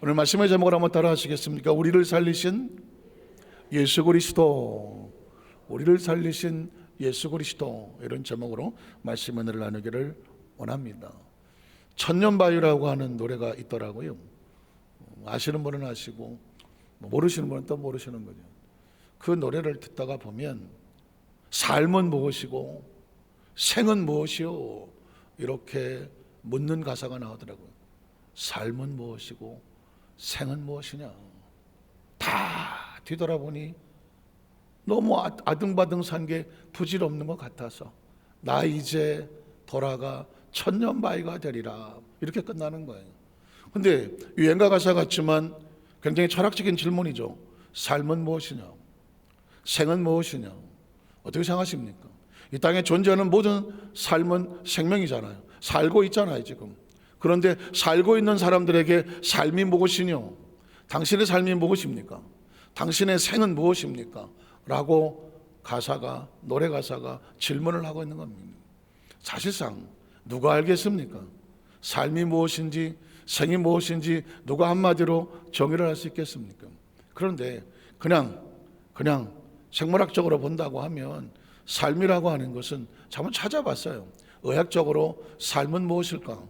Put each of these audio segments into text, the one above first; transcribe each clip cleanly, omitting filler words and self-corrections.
오늘 말씀의 제목을 한번 따라 하시겠습니까? 우리를 살리신 예수 그리스도, 우리를 살리신 예수 그리스도, 이런 제목으로 말씀의 은혜를 나누기를 원합니다. 천년바위라고 하는 노래가 있더라고요. 아시는 분은 아시고 모르시는 분은 또 모르시는 거죠. 그 노래를 듣다가 보면 삶은 무엇이고 생은 무엇이요? 이렇게 묻는 가사가 나오더라고요. 삶은 무엇이고 생은 무엇이냐? 다 뒤돌아보니 너무 아등바등 산 게 부질없는 것 같아서 나 이제 돌아가 천년바위가 되리라, 이렇게 끝나는 거예요. 근데 유행가 가사 같지만 굉장히 철학적인 질문이죠. 삶은 무엇이냐? 생은 무엇이냐? 어떻게 생각하십니까? 이 땅에 존재하는 모든 삶은 생명이잖아요. 살고 있잖아요 지금. 그런데 살고 있는 사람들에게 삶이 무엇이뇨? 당신의 삶이 무엇입니까? 당신의 생은 무엇입니까? 라고 노래 가사가 질문을 하고 있는 겁니다. 사실상 누가 알겠습니까? 삶이 무엇인지 생이 무엇인지 누가 한마디로 정의를 할 수 있겠습니까? 그런데 그냥 생물학적으로 본다고 하면 삶이라고 하는 것은 한번 찾아봤어요. 의학적으로 삶은 무엇일까?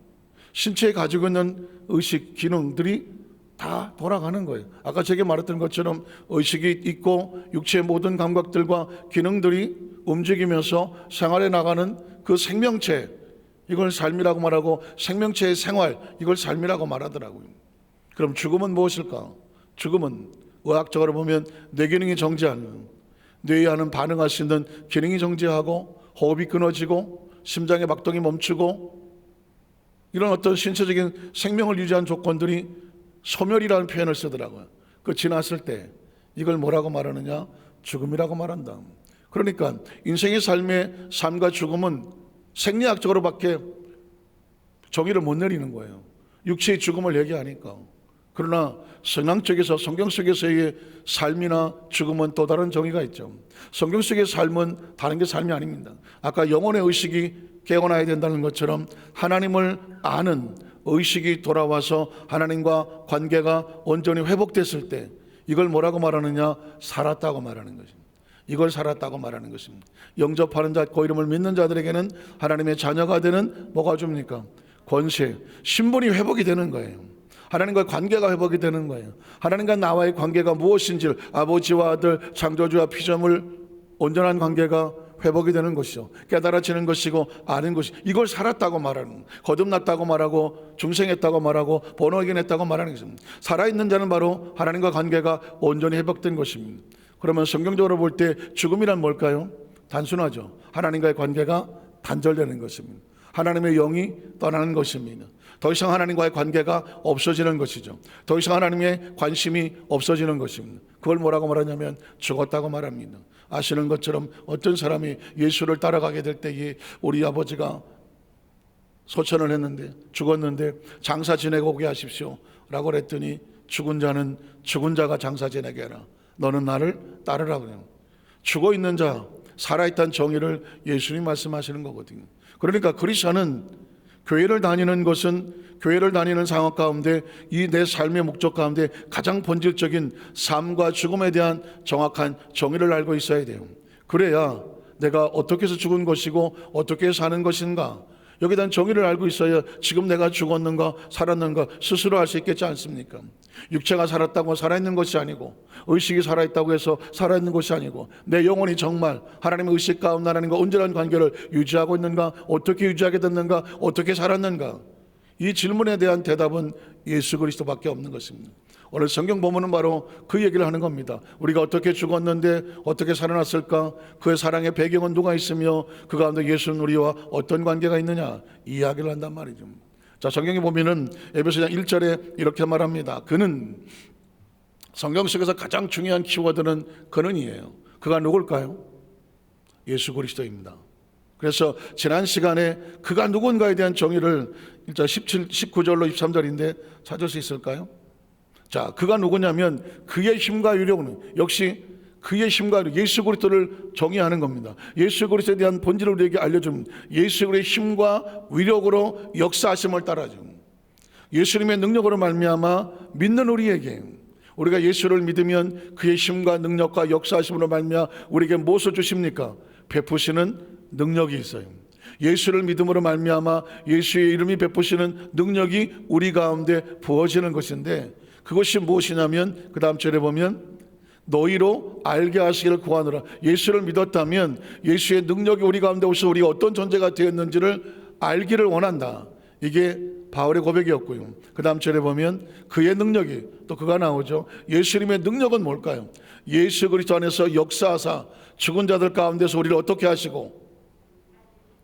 신체에 가지고 있는 의식, 기능들이 다 돌아가는 거예요. 아까 제가 말했던 것처럼 의식이 있고 육체의 모든 감각들과 기능들이 움직이면서 생활해 나가는 그 생명체, 이걸 삶이라고 말하고 생명체의 생활, 이걸 삶이라고 말하더라고요. 그럼 죽음은 무엇일까? 죽음은 의학적으로 보면 뇌 기능이 정지하는, 뇌에 하는 반응할 수 있는 기능이 정지하고 호흡이 끊어지고 심장의 박동이 멈추고 이런 어떤 신체적인 생명을 유지하는 조건들이 소멸이라는 표현을 쓰더라고요. 그 지났을 때 이걸 뭐라고 말하느냐? 죽음이라고 말한다. 그러니까 인생의 삶과 죽음은 생리학적으로밖에 정의를 못 내리는 거예요. 육체의 죽음을 얘기하니까. 그러나 성경 속에서의 삶이나 죽음은 또 다른 정의가 있죠. 성경 속의 삶은 다른 게 삶이 아닙니다. 아까 영혼의 의식이 깨어나야 된다는 것처럼 하나님을 아는 의식이 돌아와서 하나님과 관계가 온전히 회복됐을 때 이걸 뭐라고 말하느냐? 살았다고 말하는 것입니다. 이걸 살았다고 말하는 것입니다. 영접하는 자, 그 이름을 믿는 자들에게는 하나님의 자녀가 되는 뭐가 줍니까? 권세, 신분이 회복이 되는 거예요. 하나님과 관계가 회복이 되는 거예요. 하나님과 나와의 관계가 무엇인지를, 아버지와 아들, 창조주와 피조물 온전한 관계가 회복이 되는 것이죠. 깨달아지는 것이고 아는 것이, 이걸 살았다고 말하는, 거듭났다고 말하고 중생했다고 말하고 본어긴했다고 말하는 것입니다. 살아있는 자는 바로 하나님과 관계가 온전히 회복된 것입니다. 그러면 성경적으로 볼 때 죽음이란 뭘까요? 단순하죠. 하나님과의 관계가 단절되는 것입니다. 하나님의 영이 떠나는 것입니다. 더 이상 하나님과의 관계가 없어지는 것이죠. 더 이상 하나님의 관심이 없어지는 것입니다. 그걸 뭐라고 말하냐면 죽었다고 말합니다. 아시는 것처럼 어떤 사람이 예수를 따라가게 될 때에 우리 아버지가 소천을 했는데 죽었는데 장사 지내고 오게 하십시오 라고 그랬더니 죽은 자는 죽은 자가 장사 지내게 해라. 너는 나를 따르라 그래요. 죽어있는 자, 살아있다는 정의를 예수님이 말씀하시는 거거든요. 그러니까 크리스천은 교회를 다니는 것은, 교회를 다니는 상황 가운데 이 내 삶의 목적 가운데 가장 본질적인 삶과 죽음에 대한 정확한 정의를 알고 있어야 돼요. 그래야 내가 어떻게 해서 죽은 것이고 어떻게 해서 사는 것인가, 여기에 대한 정의를 알고 있어야 지금 내가 죽었는가 살았는가 스스로 알 수 있겠지 않습니까? 육체가 살았다고 살아있는 것이 아니고, 의식이 살아있다고 해서 살아있는 것이 아니고, 내 영혼이 정말 하나님의 의식 가운데 하나님과 온전한 관계를 유지하고 있는가, 어떻게 유지하게 됐는가, 어떻게 살았는가, 이 질문에 대한 대답은 예수 그리스도밖에 없는 것입니다. 오늘 성경 본문은 바로 그 얘기를 하는 겁니다. 우리가 어떻게 죽었는데 어떻게 살아났을까, 그의 사랑의 배경은 누가 있으며 그 가운데 예수는 우리와 어떤 관계가 있느냐, 이 이야기를 한단 말이죠. 자, 성경에 보면은 에베소서 1절에 이렇게 말합니다. 그는, 성경 속에서 가장 중요한 키워드는 그는이에요. 그가 누굴까요? 예수 그리스도입니다. 그래서 지난 시간에 그가 누군가에 대한 정의를 1절 19절로 23절인데 찾을 수 있을까요? 자, 그가 누구냐면 그의 힘과 위력은, 역시 그의 힘과 예수 그리스도를 정의하는 겁니다. 예수 그리스도에 대한 본질을 우리에게 알려줍니다. 예수 그리스도의 힘과 위력으로 역사하심을 따라줍니다. 예수님의 능력으로 말미암아 믿는 우리에게, 우리가 예수를 믿으면 그의 힘과 능력과 역사하심으로 말미암아 우리에게 무엇을 주십니까? 베푸시는 능력이 있어요. 예수를 믿음으로 말미암아 예수의 이름이 베푸시는 능력이 우리 가운데 부어지는 것인데, 그것이 무엇이냐면 그 다음 절에 보면 너희로 알게 하시기를 구하노라. 예수를 믿었다면 예수의 능력이 우리 가운데 오셔서 우리가 어떤 존재가 되었는지를 알기를 원한다. 이게 바울의 고백이었고요. 그 다음 절에 보면 그의 능력이, 또 그가 나오죠. 예수님의 능력은 뭘까요? 예수 그리스도 안에서 역사하사 죽은 자들 가운데서 우리를 어떻게 하시고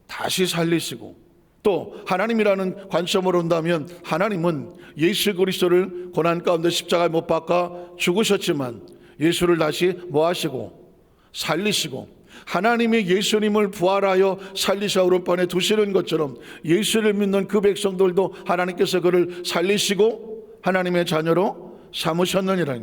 다시 살리시고, 또 하나님이라는 관점으로 온다면 하나님은 예수 그리스도를 고난 가운데 십자가에 못 박아 죽으셨지만 예수를 다시 뭐 하시고 살리시고, 하나님이 예수님을 부활하여 살리사 오른편에 두시는 것처럼 예수를 믿는 그 백성들도 하나님께서 그를 살리시고 하나님의 자녀로 삼으셨느니라.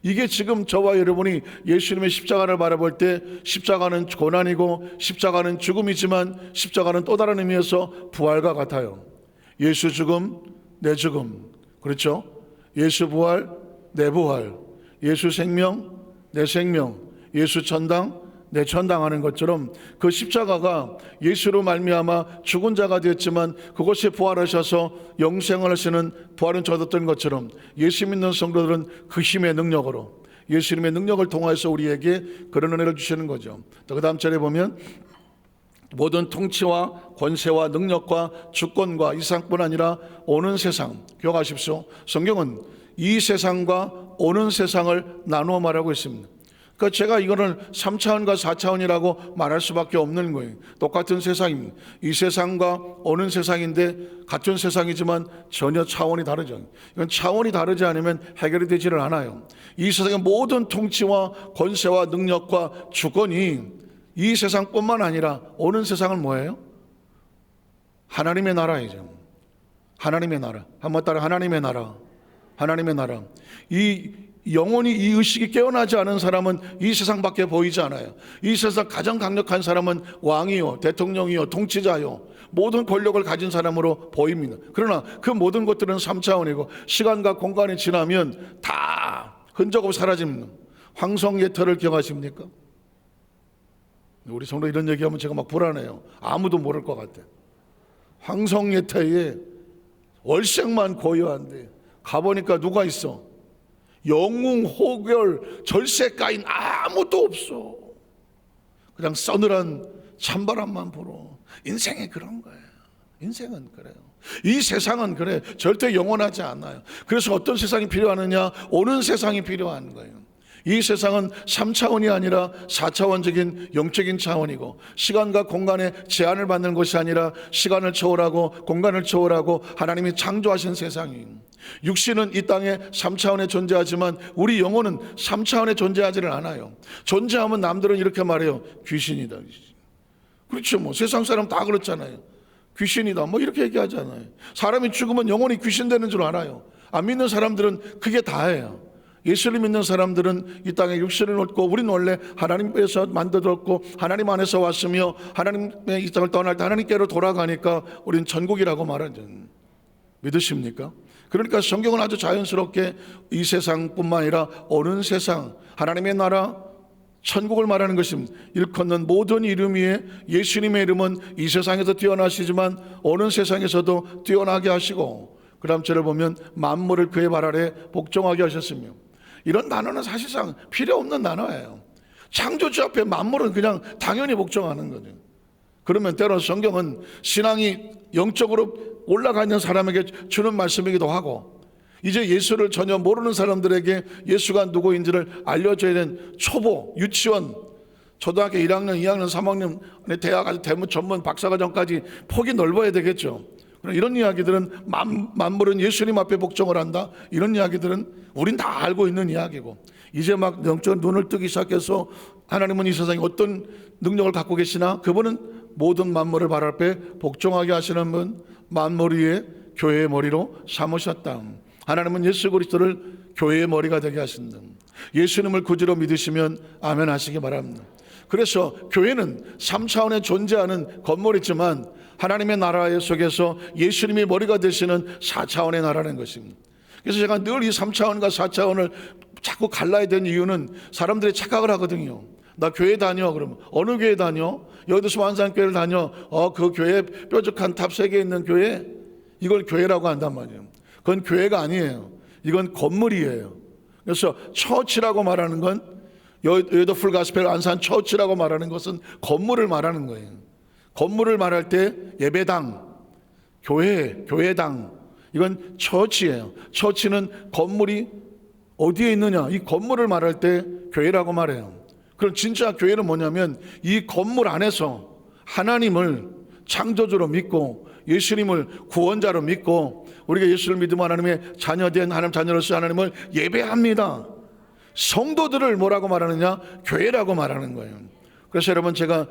이게 지금 저와 여러분이 예수님의 십자가를 바라볼 때 십자가는 고난이고 십자가는 죽음이지만 십자가는 또 다른 의미에서 부활과 같아요. 예수 죽음, 내 죽음. 그렇죠? 예수 부활, 내 부활. 예수 생명, 내 생명. 예수 천당, 내 천당하는 것처럼 그 십자가가 예수로 말미암아 죽은 자가 되었지만 그것이 부활하셔서 영생을 하시는 부활은 얻었던 것처럼 예수 믿는 성도들은 그 힘의 능력으로, 예수님의 능력을 통해서 우리에게 그런 은혜를 주시는 거죠. 또 그 다음 절에 보면 모든 통치와 권세와 능력과 주권과 이 세상뿐 아니라 오는 세상, 기억하십시오. 성경은 이 세상과 오는 세상을 나누어 말하고 있습니다. 그러니까 제가 이거를 3차원과 4차원이라고 말할 수밖에 없는 거예요. 똑같은 세상입니다. 이 세상과 오는 세상인데 같은 세상이지만 전혀 차원이 다르죠. 이건 차원이 다르지 않으면 해결이 되지를 않아요. 이 세상의 모든 통치와 권세와 능력과 주권이 이 세상뿐만 아니라 오는 세상은 뭐예요? 하나님의 나라이죠. 하나님의 나라. 한번 따라 하나님의 나라. 하나님의 나라. 영원히 이 의식이 깨어나지 않은 사람은 이 세상밖에 보이지 않아요. 이 세상 가장 강력한 사람은 왕이요, 대통령이요, 통치자요, 모든 권력을 가진 사람으로 보입니다. 그러나 그 모든 것들은 3차원이고 시간과 공간이 지나면 다 흔적 없이 사라집니다. 황성예터를 기억하십니까? 우리 성도 이런 얘기하면 제가 막 불안해요. 아무도 모를 것 같아. 황성예터에 월색만 고요한데 가보니까 누가 있어? 영웅, 호결, 절세가인 아무도 없어. 그냥 서늘한 찬바람만 불어. 인생이 그런 거예요. 인생은 그래요. 이 세상은 그래. 절대 영원하지 않아요. 그래서 어떤 세상이 필요하느냐? 오는 세상이 필요한 거예요. 이 세상은 3차원이 아니라 4차원적인 영적인 차원이고, 시간과 공간에 제한을 받는 것이 아니라 시간을 초월하고 공간을 초월하고 하나님이 창조하신 세상이에요. 육신은 이 땅에 3차원에 존재하지만 우리 영혼은 3차원에 존재하지를 않아요. 존재하면 남들은 이렇게 말해요. 귀신이다. 그렇죠. 뭐 세상 사람 다 그렇잖아요. 귀신이다. 뭐 이렇게 얘기하잖아요. 사람이 죽으면 영혼이 귀신 되는 줄 알아요. 안 믿는 사람들은 그게 다예요. 예수를 믿는 사람들은 이 땅에 육신을 얻고, 우리는 원래 하나님께서 만들었고 하나님 안에서 왔으며 하나님의 이 땅을 떠날 때 하나님께로 돌아가니까 우리는 천국이라고 말하죠. 믿으십니까? 그러니까 성경은 아주 자연스럽게 이 세상뿐만 아니라 오는 세상, 하나님의 나라, 천국을 말하는 것입니다. 일컫는 모든 이름 위에 예수님의 이름은 이 세상에서 뛰어나시지만 오는 세상에서도 뛰어나게 하시고, 그 다음 절을 보면 만물을 그의 발 아래 복종하게 하셨으며, 이런 단어는 사실상 필요 없는 단어예요. 창조주 앞에 만물은 그냥 당연히 복종하는 거죠. 그러면 때로 성경은 신앙이 영적으로 올라가 있는 사람에게 주는 말씀이기도 하고, 이제 예수를 전혀 모르는 사람들에게 예수가 누구인지를 알려줘야 되는 초보, 유치원, 초등학교 1학년, 2학년, 3학년, 대학, 아주 대문, 전문, 박사과정까지 폭이 넓어야 되겠죠. 이런 이야기들은 만물은 예수님 앞에 복종을 한다, 이런 이야기들은 우린 다 알고 있는 이야기고, 이제 막 영적 눈을 뜨기 시작해서 하나님은 이 세상에 어떤 능력을 갖고 계시나, 그분은 모든 만물을 발 앞에 복종하게 하시는 분, 만물 위에 교회의 머리로 삼으셨다. 하나님은 예수 그리스도를 교회의 머리가 되게 하신다. 예수님을 구주로 믿으시면 아멘 하시기 바랍니다. 그래서 교회는 3차원에 존재하는 건물이지만 하나님의 나라의 속에서 예수님이 머리가 되시는 4차원의 나라는 것입니다. 그래서 제가 늘 이 3차원과 4차원을 자꾸 갈라야 되는 이유는 사람들이 착각을 하거든요. 나 교회 다녀. 그러면 어느 교회 다녀? 여기도 완산교회를 다녀. 그 교회 뾰족한 탑 3개 있는 교회? 이걸 교회라고 한단 말이에요. 그건 교회가 아니에요. 이건 건물이에요. 그래서 처치라고 말하는 건 여의도 풀가스펠 안산 처치라고 말하는 것은 건물을 말하는 거예요. 건물을 말할 때 예배당, 교회당, 이건 처치예요. 처치는 건물이 어디에 있느냐, 이 건물을 말할 때 교회라고 말해요. 그럼 진짜 교회는 뭐냐면 이 건물 안에서 하나님을 창조주로 믿고 예수님을 구원자로 믿고 우리가 예수를 믿으면 하나님의 자녀된 하나님 자녀로서 하나님을 예배합니다. 성도들을 뭐라고 말하느냐? 교회라고 말하는 거예요. 그래서 여러분, 제가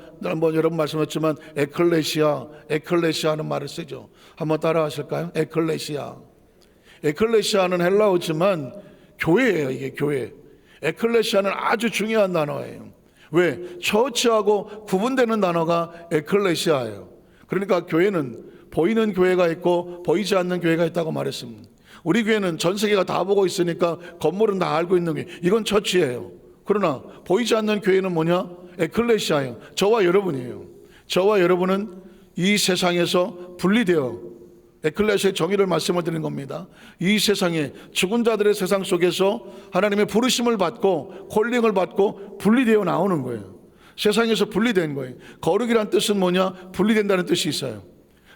여러분 말씀했지만 에클레시아는 말을 쓰죠. 한번 따라 하실까요? 에클레시아는 헬라어지만 교회예요. 이게 교회. 에클레시아는 아주 중요한 단어예요. 왜? 처치하고 구분되는 단어가 에클레시아예요. 그러니까 교회는 보이는 교회가 있고 보이지 않는 교회가 있다고 말했습니다. 우리 교회는 전 세계가 다 보고 있으니까 건물은 다 알고 있는 게 이건 처치예요. 그러나 보이지 않는 교회는 뭐냐? 에클레시아예요. 저와 여러분이에요. 저와 여러분은 이 세상에서 분리되어 에클레시아의 정의를 말씀을 드리는 겁니다. 이 세상에 죽은 자들의 세상 속에서 하나님의 부르심을 받고 콜링을 받고 분리되어 나오는 거예요. 세상에서 분리된 거예요. 거룩이란 뜻은 뭐냐? 분리된다는 뜻이 있어요.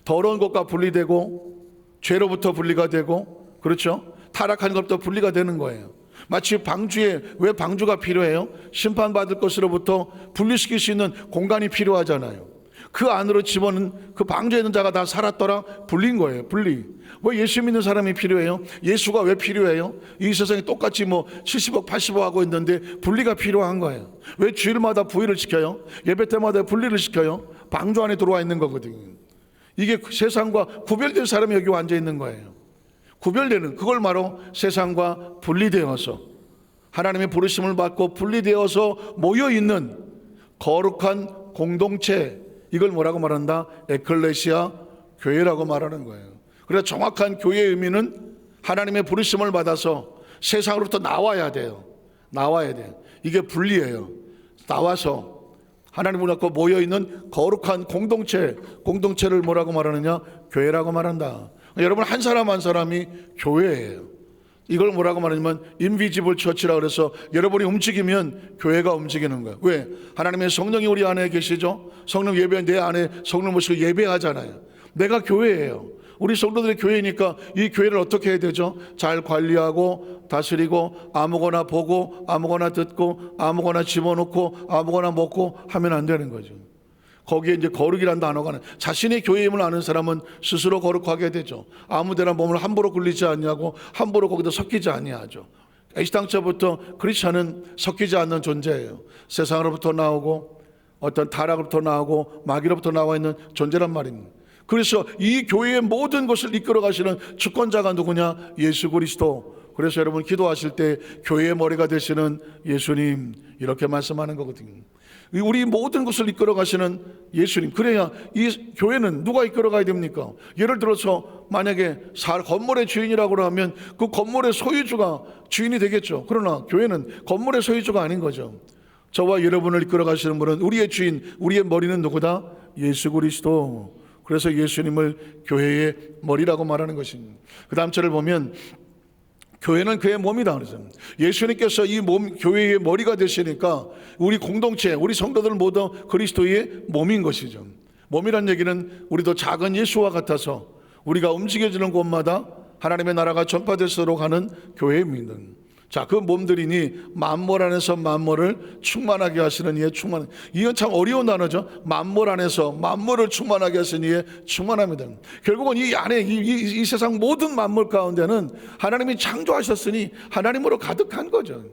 더러운 것과 분리되고 죄로부터 분리가 되고, 그렇죠? 타락한 것부터 분리가 되는 거예요. 마치 방주에 왜 방주가 필요해요? 심판받을 것으로부터 분리시킬 수 있는 공간이 필요하잖아요. 그 안으로 집어넣은 그 방주에 있는 자가 다 살았더라, 분리인 거예요. 분리. 왜 예수 믿는 사람이 필요해요? 예수가 왜 필요해요? 이 세상에 똑같이 70억 80억 하고 있는데 분리가 필요한 거예요. 왜 주일마다 부의를 시켜요? 예배 때마다 분리를 시켜요? 방주 안에 들어와 있는 거거든요. 이게 세상과 구별된 사람이 여기 앉아 있는 거예요. 구별되는, 그걸 바로 세상과 분리되어서 하나님의 부르심을 받고 분리되어서 모여있는 거룩한 공동체, 이걸 뭐라고 말한다? 에클레시아, 교회라고 말하는 거예요. 그래서 정확한 교회의 의미는 하나님의 부르심을 받아서 세상으로부터 나와야 돼요. 나와야 돼요. 이게 분리예요. 나와서 하나님을 갖고 모여있는 거룩한 공동체를 뭐라고 말하느냐? 교회라고 말한다. 여러분, 한 사람 한 사람이 교회예요. 이걸 뭐라고 말하냐면 인비지블 처치라고 그래서 여러분이 움직이면 교회가 움직이는 거예요. 왜? 하나님의 성령이 우리 안에 계시죠. 성령 예배, 내 안에 성령 모시고 예배하잖아요. 내가 교회예요. 우리 성도들의 교회니까 이 교회를 어떻게 해야 되죠? 잘 관리하고 다스리고 아무거나 보고 아무거나 듣고 아무거나 집어넣고 아무거나 먹고 하면 안 되는 거죠. 거기에 이제 거룩이라는 단어가, 자신의 교회임을 아는 사람은 스스로 거룩하게 되죠. 아무데나 몸을 함부로 굴리지 않냐고, 함부로 거기다 섞이지 아니하죠. 애시당초부터 크리스천은 섞이지 않는 존재예요. 세상으로부터 나오고 어떤 타락으로부터 나오고 마귀로부터 나와 있는 존재란 말입니다. 그래서 이 교회의 모든 것을 이끌어 가시는 주권자가 누구냐? 예수 그리스도. 그래서 여러분 기도하실 때 교회의 머리가 되시는 예수님, 이렇게 말씀하는 거거든요. 우리 모든 것을 이끌어 가시는 예수님. 그래야 이 교회는 누가 이끌어 가야 됩니까? 예를 들어서 만약에 건물의 주인이라고 하면 그 건물의 소유주가 주인이 되겠죠. 그러나 교회는 건물의 소유주가 아닌 거죠. 저와 여러분을 이끌어 가시는 분은 우리의 주인, 우리의 머리는 누구다? 예수 그리스도. 그래서 예수님을 교회의 머리라고 말하는 것입니다. 그 다음 절을 보면 교회는 그의 몸이다 그러죠. 예수님께서 이 교회의 머리가 되시니까 우리 공동체, 우리 성도들 모두 그리스도의 몸인 것이죠. 몸이란 얘기는 우리도 작은 예수와 같아서 우리가 움직여지는 곳마다 하나님의 나라가 전파될수록 하는 교회입니다. 자, 그 몸들이니 만물 안에서 만물을 충만하게 하시는 이의 충만. 이건 참 어려운 단어죠. 만물 안에서 만물을 충만하게 하시는 이의 충만합니다. 결국은 이 안에 이 세상 모든 만물 가운데는 하나님이 창조하셨으니 하나님으로 가득한 거죠.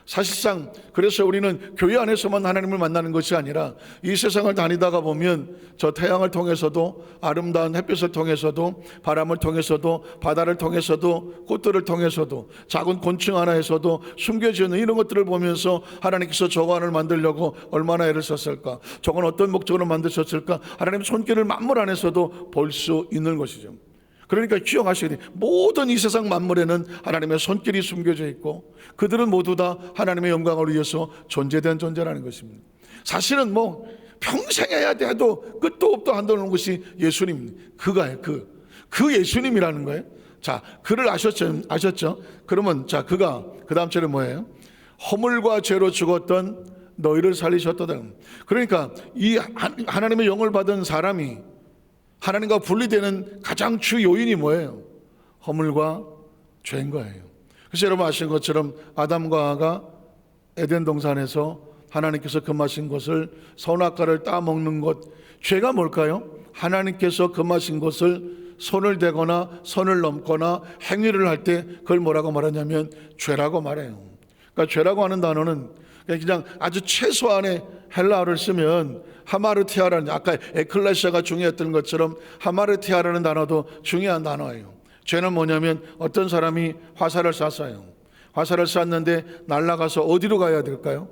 사실상 그래서 우리는 교회 안에서만 하나님을 만나는 것이 아니라 이 세상을 다니다가 보면 저 태양을 통해서도, 아름다운 햇빛을 통해서도, 바람을 통해서도, 바다를 통해서도, 꽃들을 통해서도, 작은 곤충 하나에서도 숨겨져 있는 이런 것들을 보면서 하나님께서 저거 하나를 만들려고 얼마나 애를 썼을까, 저건 어떤 목적으로 만드셨을까, 하나님 손길을 만물 안에서도 볼 수 있는 것이죠. 그러니까 기억하셔야 돼요. 모든 이 세상 만물에는 하나님의 손길이 숨겨져 있고 그들은 모두 다 하나님의 영광을 위해서 존재된 존재라는 것입니다. 사실은 뭐 평생 해야 돼도 끝도 없도 한다는 것이 예수님입니다. 그가요. 그 예수님이라는 거예요. 자, 그를 아셨죠? 그러면 자, 그가 그 다음 절에 뭐예요? 허물과 죄로 죽었던 너희를 살리셨도다. 그러니까 이 하나님의 영을 받은 사람이 하나님과 분리되는 가장 주 요인이 뭐예요? 허물과 죄인 거예요. 그래서 여러분 아시는 것처럼 아담과 하와가 에덴 동산에서 하나님께서 금하신 것을 선악과를 따먹는 것, 죄가 뭘까요? 하나님께서 금하신 것을 손을 대거나 선을 넘거나 행위를 할 때 그걸 뭐라고 말하냐면 죄라고 말해요. 그러니까 죄라고 하는 단어는 그냥 아주 최소한의 헬라어를 쓰면 하마르티아라는, 아까 에클레시아가 중요했던 것처럼 하마르티아라는 단어도 중요한 단어예요. 죄는 뭐냐면 어떤 사람이 화살을 쐈어요. 화살을 쐈는데 날아가서 어디로 가야 될까요?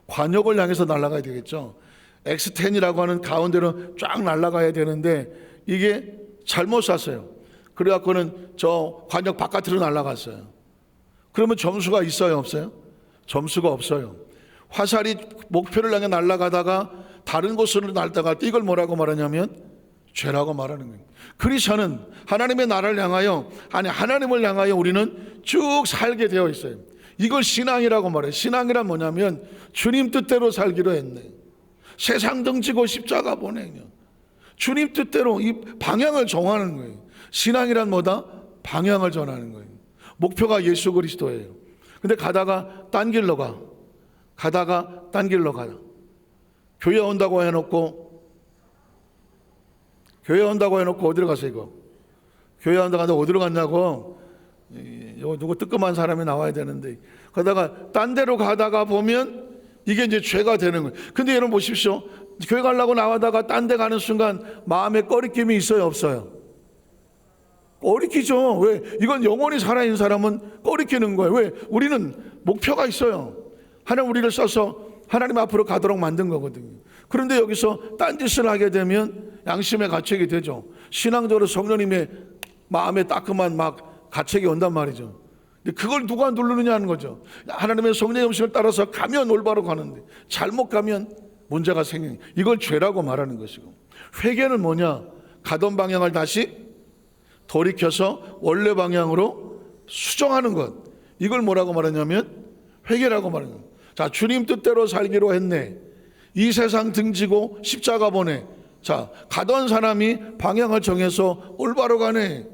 관역을 향해서 날아가야 되겠죠. X10이라고 하는 가운데로 쫙 날아가야 되는데 이게 잘못 쐈어요. 그래갖고는 저 관역 바깥으로 날아갔어요. 그러면 점수가 있어요, 없어요? 점수가 없어요. 화살이 목표를 향해 날아가다가 다른 곳으로 날아갈 때 이걸 뭐라고 말하냐면 죄라고 말하는 거예요. 그리스도는 하나님의 나라를 향하여, 아니 하나님을 향하여 우리는 쭉 살게 되어 있어요. 이걸 신앙이라고 말해요. 신앙이란 뭐냐면 주님 뜻대로 살기로 했네. 세상 등지고 십자가 보내요. 주님 뜻대로 이 방향을 정하는 거예요. 신앙이란 뭐다? 방향을 전하는 거예요. 목표가 예수 그리스도예요. 근데 가다가 딴 길로 가다가 딴 길로 가요. 교회 온다고 해놓고 어디로 갔어 이거? 교회 온다고 하는데 어디로 갔냐고. 누구 뜨끔한 사람이 나와야 되는데 가다가 딴 데로 가다가 보면 이게 이제 죄가 되는 거예요. 근데 여러분 보십시오. 교회 가려고 나가다가 딴 데 가는 순간 마음에 꺼리낌이 있어요, 없어요? 꺼리키죠. 왜? 이건 영원히 살아있는 사람은 꺼리키는 거예요. 왜? 우리는 목표가 있어요. 하나님 우리를 써서 하나님 앞으로 가도록 만든 거거든요. 그런데 여기서 딴짓을 하게 되면 양심의 가책이 되죠. 신앙적으로 성령님의 마음에 따끔한 막 가책이 온단 말이죠. 근데 그걸 누가 누르느냐 하는 거죠. 하나님의 성령의 음식을 따라서 가면 올바로 가는데 잘못 가면 문제가 생기는, 이걸 죄라고 말하는 것이고, 회개는 뭐냐? 가던 방향을 다시 돌이켜서 원래 방향으로 수정하는 것, 이걸 뭐라고 말하냐면 회개라고 말하는 거예요. 자, 주님 뜻대로 살기로 했네. 이 세상 등지고 십자가 보내. 자, 가던 사람이 방향을 정해서 올바로 가네.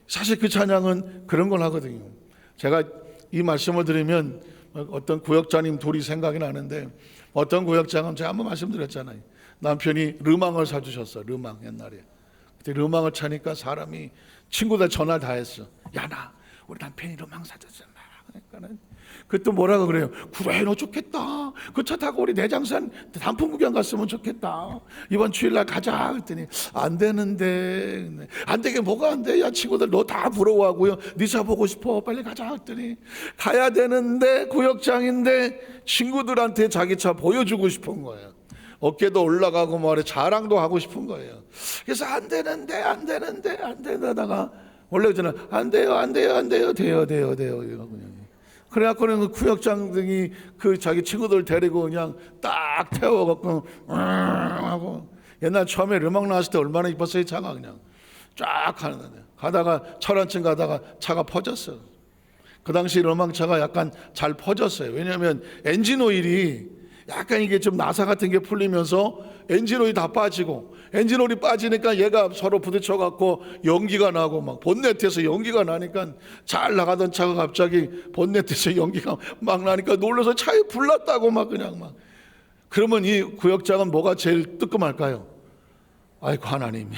사실 그 찬양은 그런 걸 하거든요. 제가 이 말씀을 드리면 어떤 구역장님 둘이 생각이 나는데, 어떤 구역장은 제가 한번 말씀드렸잖아요. 남편이 르망을 사주셨어. 르망 옛날에. 그때 르망을 차니까 사람이, 친구들 전화 다 했어. 야, 우리 남편이 르망 사줬잖아. 그러니까는 그때 뭐라고 그래요? 그래, 너 좋겠다. 그 차 타고 우리 내장산 단풍 구경 갔으면 좋겠다. 이번 주일날 가자. 그랬더니 안 되는데. 안 되게 뭐가 안 돼? 야, 친구들 너 다 부러워하고요. 네 차 보고 싶어. 빨리 가자. 그랬더니 가야 되는데 구역장인데 친구들한테 자기 차 보여주고 싶은 거예요. 어깨도 올라가고 말해 자랑도 하고 싶은 거예요. 그래서 안 되다가 원래 저는 안 돼요. 돼요. 그래갖고는 그 구역장 등이 그 자기 친구들 데리고 그냥 딱 태워갖고 하고, 옛날 처음에 르망 나왔을 때 얼마나 이뻤어요. 차가 그냥 쫙 가는데 가다가 철한층 가다가 차가 퍼졌어요. 그 당시 르망 차가 약간 잘 퍼졌어요. 왜냐하면 엔진 오일이 약간 이게 좀 나사 같은 게 풀리면서 엔진 오일이 다 빠지고, 엔진 오일이 빠지니까 얘가 서로 부딪혀갖고 연기가 나고, 막 본네트에서 연기가 나니까, 잘 나가던 차가 갑자기 본네트에서 연기가 막 나니까 놀라서 차에 불났다고 막 그냥 막. 그러면 이 구역장은 뭐가 제일 뜨끔할까요? 아이고 하나님.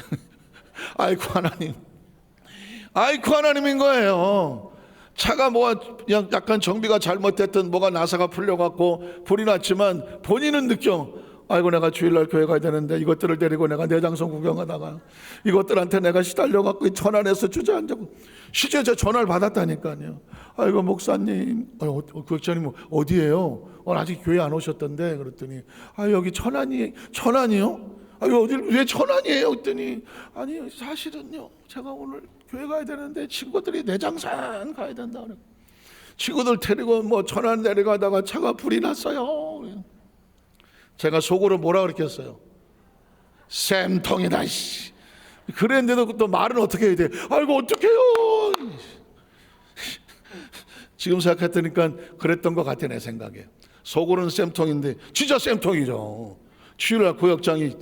아이고 하나님인 거예요. 차가 뭐가 그냥 약간 정비가 잘못됐든 뭐가 나사가 풀려갖고 불이 났지만 본인은 느껴, 아이고 내가 주일날 교회 가야 되는데 이것들을 데리고 내가 내장성 구경하다가 이것들한테 내가 시달려갖고 천안에서 주저앉고, 실제 저 전화를 받았다니까요. 아이고 목사님, 구역장님 어디예요? 아직 교회 안 오셨던데. 그랬더니 여기 천안이요? 어딜 왜 천안이에요? 그랬더니 아니 사실은요 제가 오늘 교회 가야 되는데 친구들이 내장산 가야 된다 그래. 친구들 데리고 뭐 천안 내려가다가 차가 불이 났어요. 제가 속으로 뭐라 그랬겠어요? 쌤통이다. 그랬는데도 또 말은 어떻게 해야 돼? 아이고 어떡해요. 지금 생각했더니까 그랬던 것 같아. 내 생각에 속으로는 쌤통인데 진짜 쌤통이죠. 주일날 구역장이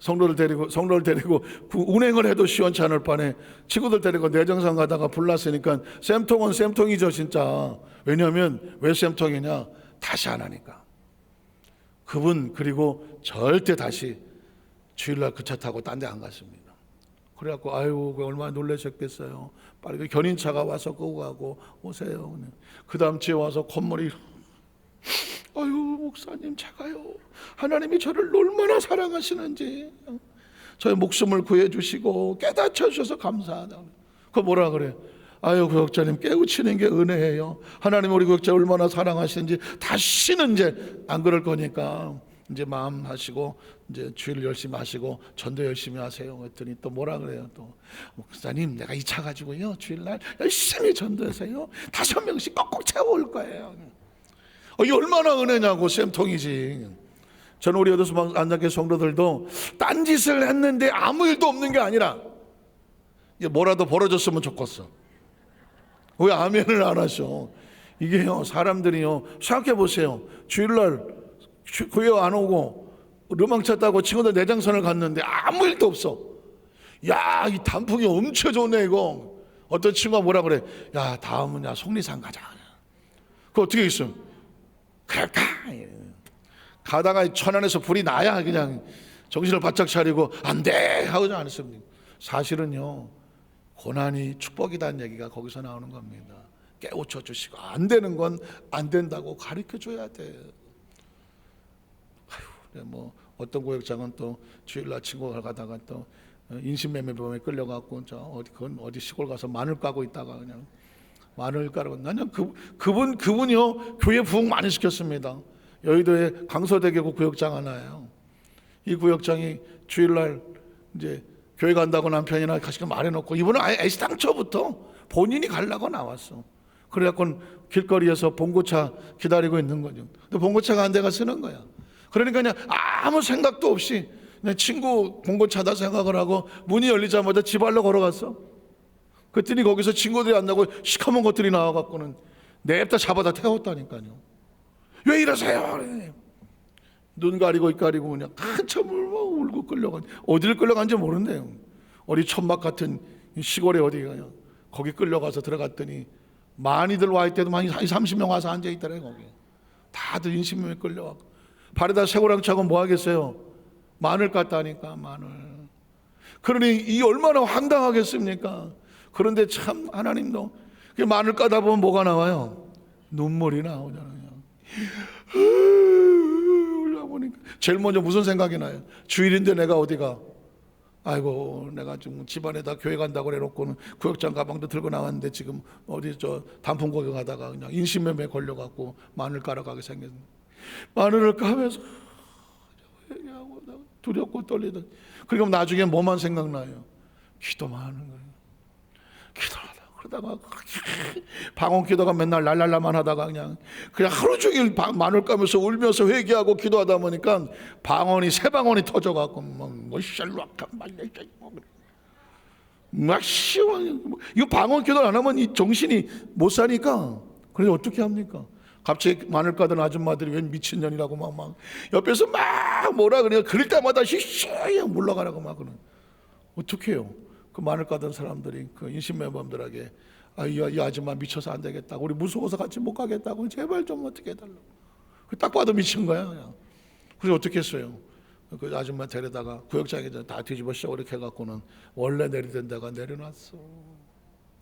성도를 데리고 운행을 해도 시원치 않을 판에 친구들 데리고 내정상 가다가 불났으니까 쌤통은 쌤통이죠 진짜. 왜냐하면 왜 쌤통이냐, 다시 안 하니까. 그분 그리고 절대 다시 주일날 그 차 타고 딴 데 안 갔습니다. 그래갖고 아유 얼마나 놀라셨겠어요. 빨리 그 견인차가 와서 끄고 가고 오세요. 그 다음 주에 와서 콧물이, 아유 목사님 제가요 하나님이 저를 얼마나 사랑하시는지, 저의 목숨을 구해주시고 깨닫춰 주셔서 감사하다. 그 뭐라 그래? 아유 구역자님 깨우치는 게 은혜예요. 하나님 우리 구역자 얼마나 사랑하시는지 다시는 이제 안 그럴 거니까 이제 마음 하시고 이제 주일 열심히 하시고 전도 열심히 하세요. 그랬더니 또 뭐라 그래요? 또 목사님 내가 이 차 가지고요 주일날 열심히 전도하세요. 5명씩 꼭꼭 채워올 거예요. 이게 얼마나 은혜냐고. 쌤통이지. 저는 우리 어디서 안장교 성도들도 딴짓을 했는데 아무 일도 없는 게 아니라 뭐라도 벌어졌으면 좋겠어. 왜 아멘을 안 하셔? 이게요 사람들이요 생각해 보세요. 주일날 교회 안 오고 르망차 타고 친구들 내장선을 갔는데 아무 일도 없어. 야, 이 단풍이 엄청 좋네 이거. 어떤 친구가 뭐라 그래? 야 다음은 야 속리산 가자. 그거 어떻게 있어? 갈까? 가다가 천안에서 불이 나야 그냥 정신을 바짝 차리고 안 돼 하고 안 했습니다. 사실은요 고난이 축복이라는 얘기가 거기서 나오는 겁니다. 깨우쳐 주시고 안 되는 건 안 된다고 가르쳐 줘야 돼. 뭐 어떤 구역장은 또 주일날 친구가 가다가 또 인신매매범에 끌려갖고 어디 시골 가서 마늘 까고 있다가 그냥 마늘 까고, 나는 그분이요 교회 부흥 많이 시켰습니다. 여의도에 강서대교구 구역장 하나예요. 이 구역장이 주일날 이제 교회 간다고 남편이나 같이 말해놓고 이분은 아예 애시당초부터 본인이 가려고 나왔어. 그래갖고 길거리에서 봉고차 기다리고 있는 거죠. 근데 봉고차가 한 대가 쓰는 거야. 그러니까 그냥 아무 생각도 없이 그냥 친구 봉고차다 생각을 하고 문이 열리자마자 집 안로 걸어갔어. 그랬더니 거기서 친구들이 안 나고 시커먼 것들이 나와갖고는 냅다 잡아다 태웠다니까요. 왜 이러세요? 그래. 눈 가리고 입 가리고 그냥 한참을 울고 끌려간, 어디를 끌려간지 모른대요. 어디 천막 같은 시골에 어디 가요. 거기 끌려가서 들어갔더니 많이들 와 있대도 한 30명 와서 앉아 있더래. 거기 다들 인신매매 끌려가고 발에다 쇠고랑 차고 뭐 하겠어요? 마늘 깠다니까 마늘. 그러니 이 얼마나 황당하겠습니까? 그런데 참 하나님도 마늘 까다 보면 뭐가 나와요? 눈물이 나오잖아요. 올라보니까 제일 먼저 무슨 생각이 나요? 주일인데 내가 어디가? 아이고 내가 지금 집안에다 교회 간다고 해놓고는 구역장 가방도 들고 나왔는데 지금 어디 저 단풍 구경 가다가 그냥 인신매매 걸려갖고 마늘 깔아가게 생겼네. 마늘을 까면서 얘기하고 두렵고 떨리던. 그리고 나중에 뭐만 생각나요? 기도만 하는 거예요. 기도하다 그러다가 방언 기도가 맨날 랄랄라만 하다가 그냥 하루 종일 마늘 까면서 울면서 회개하고 기도하다 보니까 방언이 새 방언이 터져갖고 뭐 샬락한 막 시원. 이거 방언 기도 안 하면 이 정신이 못 사니까. 그래서 어떻게 합니까? 갑자기 마늘 까던 아줌마들이 웬 미친년이라고 막 옆에서 막 뭐라 그래요. 그럴 때마다 시시히 물러가라고 막 그러는. 어떻게 해요? 그 마늘 까던 사람들이 그 인신매범들에게 이 아줌마 미쳐서 안 되겠다고, 우리 무서워서 같이 못 가겠다고, 제발 좀 어떻게 해달라고. 딱 봐도 미친 거야 그냥. 그래서 어떻게 했어요? 그 아줌마 데려다가 구역장에 다 뒤집어 씌워 이렇게 해갖고는 원래 내리던 데가 내려놨어.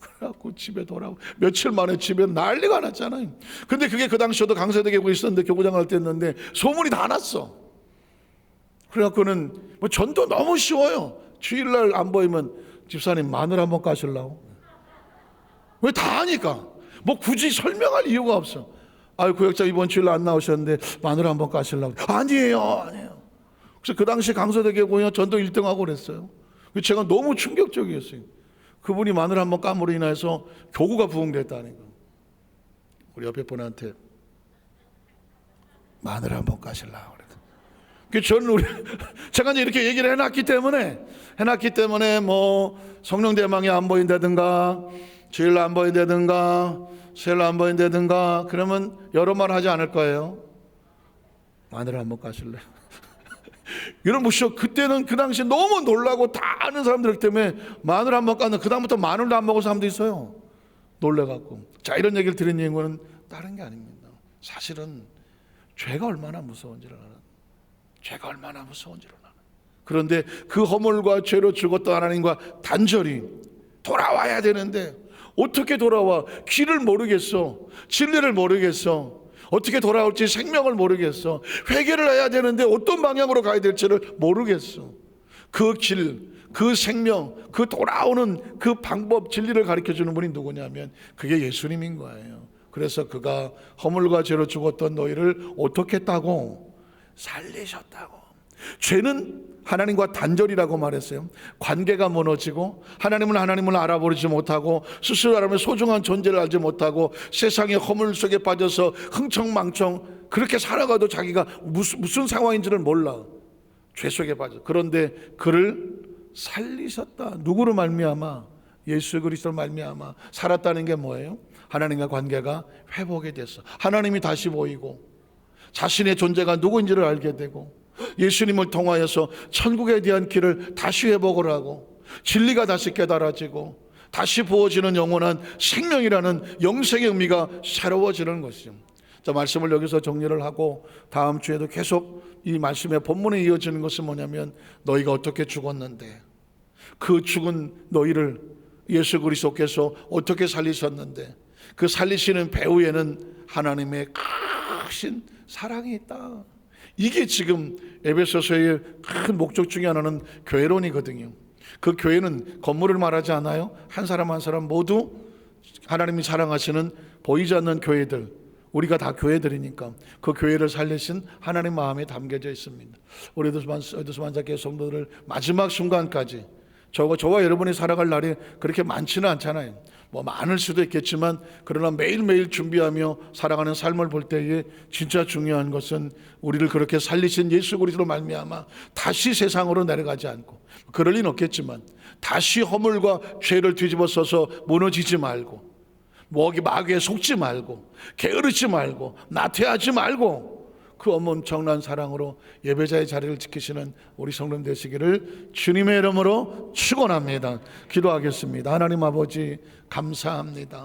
그래갖고 집에 돌아오고 며칠 만에 집에 난리가 났잖아요. 근데 그게 그 당시에도 강세대 교구에 있었는데 교구장을 뗐는데 소문이 다 났어. 그래갖고는 뭐 전도 너무 쉬워요. 주일날 안 보이면 집사님 마늘 한번 까실라고. 왜 다 하니까 뭐 굳이 설명할 이유가 없어. 아유 구역자 이번 주일 안 나오셨는데 마늘 한번 까실라고. 아니에요. 그래서 그 당시 강서대 교구에 전도 1등하고 그랬어요. 제가 너무 충격적이었어요. 그분이 마늘 한번 까므로 인해서 교구가 부흥됐다니까. 우리 옆에 분한테 마늘 한번 까실라고 그랬어요. 저는 제가 이제 이렇게 얘기를 해놨기 때문에 뭐 성령 대망이 안 보인다든가 주일 안 보인다든가 수요일 안 보인다든가 그러면 여러 말 하지 않을 거예요. 마늘 한번 까실래요? 이런 무시요. 그때는 그 당시에 너무 놀라고 다 아는 사람들 때문에 마늘 한번 까는 그 다음부터 마늘도 안 먹은 사람도 있어요. 놀래갖고. 자 이런 얘기를 드린 이유는 다른 게 아닙니다. 사실은 죄가 얼마나 무서운지를 아는. 죄가 얼마나 무서운지를 아는. 그런데 그 허물과 죄로 죽었던 하나님과 단절이 돌아와야 되는데 어떻게 돌아와? 길을 모르겠어. 진리를 모르겠어. 어떻게 돌아올지 생명을 모르겠어. 회개를 해야 되는데 어떤 방향으로 가야 될지를 모르겠어. 그 길, 그 생명, 그 돌아오는 그 방법, 진리를 가르쳐주는 분이 누구냐면 그게 예수님인 거예요. 그래서 그가 허물과 죄로 죽었던 너희를 어떻게 했다고? 살리셨다고. 죄는 하나님과 단절이라고 말했어요. 관계가 무너지고 하나님을 알아보지 못하고 스스로 하나님의 소중한 존재를 알지 못하고 세상의 허물 속에 빠져서 흥청망청 그렇게 살아가도 자기가 무슨 상황인지를 몰라. 죄 속에 빠져. 그런데 그를 살리셨다. 누구로 말미암아? 예수 그리스도로 말미암아 살았다는 게 뭐예요? 하나님과 관계가 회복이 됐어. 하나님이 다시 보이고 자신의 존재가 누구인지를 알게 되고 예수님을 통하여서 천국에 대한 길을 다시 회복을 하고 진리가 다시 깨달아지고 다시 부어지는 영원한 생명이라는 영생의 의미가 새로워지는 것이죠. 자, 말씀을 여기서 정리를 하고 다음 주에도 계속 이 말씀의 본문에 이어지는 것은 뭐냐면 너희가 어떻게 죽었는데 그 죽은 너희를 예수 그리스도께서 어떻게 살리셨는데 그 살리시는 배후에는 하나님의 크신 사랑이 있다. 이게 지금 에베소서의 큰 목적 중에 하나는 교회론이거든요. 그 교회는 건물을 말하지 않아요. 한 사람 한 사람 모두 하나님이 사랑하시는 보이지 않는 교회들, 우리가 다 교회들이니까 그 교회를 살리신 하나님 마음에 담겨져 있습니다. 우리 에드스만자교회 성도들을 마지막 순간까지 저와 여러분이 살아갈 날이 그렇게 많지는 않잖아요. 뭐 많을 수도 있겠지만 그러나 매일매일 준비하며 살아가는 삶을 볼 때에 진짜 중요한 것은 우리를 그렇게 살리신 예수 그리스도로 말미암아 다시 세상으로 내려가지 않고 그럴 리는 없겠지만 다시 허물과 죄를 뒤집어 써서 무너지지 말고 마귀에 속지 말고 게으르지 말고 나태하지 말고 그 엄청난 사랑으로 예배자의 자리를 지키시는 우리 성도님 되시기를 주님의 이름으로 축원합니다. 기도하겠습니다. 하나님 아버지 감사합니다.